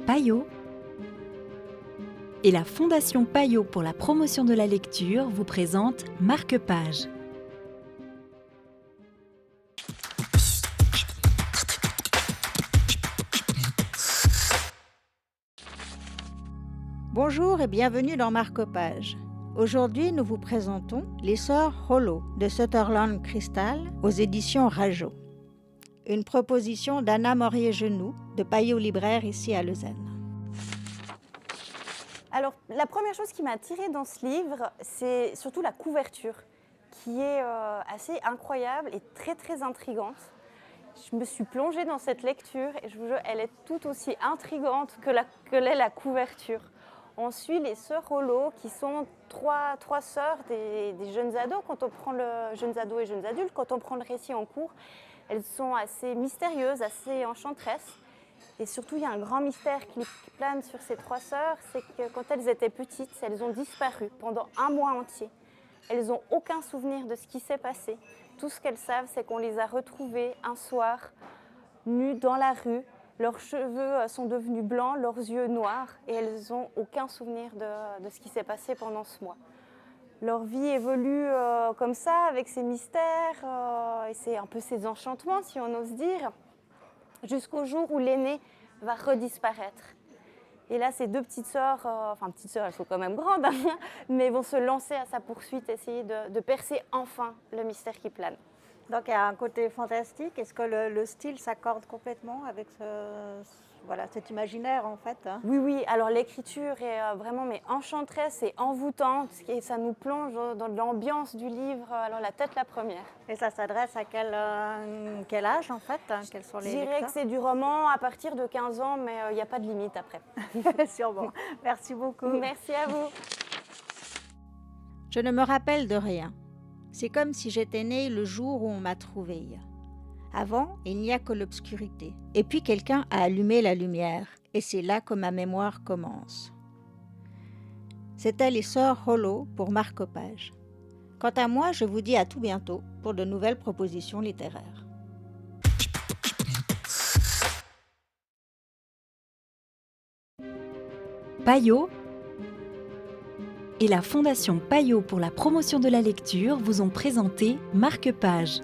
Payot et la Fondation Payot pour la promotion de la lecture vous présente Marque-Page. Bonjour et bienvenue dans Marque-Page. Aujourd'hui, nous vous présentons Les Sœurs Hollow de Sutherland Crystal aux éditions Rageot. Une proposition d'Anna Morier-Genoux de Payot Libraire ici à Lausanne. Alors, la première chose qui m'a attirée dans ce livre, c'est surtout la couverture, qui est assez incroyable et très très intrigante. Je me suis plongée dans cette lecture et je vous jure, elle est tout aussi intrigante que l'est la couverture. On suit les sœurs Hollow, qui sont trois sœurs des jeunes ados. Quand on prend jeunes ados et jeunes adultes, quand on prend le récit en cours, elles sont assez mystérieuses, assez enchanteresses. Et surtout, il y a un grand mystère qui plane sur ces trois sœurs, c'est que quand elles étaient petites, elles ont disparu pendant un mois entier. Elles n'ont aucun souvenir de ce qui s'est passé. Tout ce qu'elles savent, c'est qu'on les a retrouvées un soir, nues dans la rue. Leurs cheveux sont devenus blancs, leurs yeux noirs, et elles n'ont aucun souvenir de ce qui s'est passé pendant ce mois. Leur vie évolue comme ça, avec ses mystères, et c'est un peu ses enchantements, si on ose dire, jusqu'au jour où l'aînée va redisparaître. Et là, ces deux petites sœurs, petites sœurs, elles sont quand même grandes, hein, mais vont se lancer à sa poursuite, essayer de percer enfin le mystère qui plane. Donc il y a un côté fantastique. Est-ce que le style s'accorde complètement avec cet imaginaire en fait, hein? Oui, alors l'écriture est vraiment enchanteresse et envoûtante et ça nous plonge dans l'ambiance du livre, alors la tête la première. Et ça s'adresse à quel âge en fait, hein? Quels sont les Je dirais lecteurs? que c'est du roman à partir de 15 ans, mais il n'y a pas de limite après. Sûrement. Merci beaucoup. Merci à vous. Je ne me rappelle de rien. C'est comme si j'étais née le jour où on m'a trouvée. Avant, il n'y a que l'obscurité. Et puis quelqu'un a allumé la lumière. Et c'est là que ma mémoire commence. C'était Les Sœurs Hollow pour Marque-Page. Quant à moi, je vous dis à tout bientôt pour de nouvelles propositions littéraires. Payot et la Fondation Payot pour la promotion de la lecture vous ont présenté Marque-Page.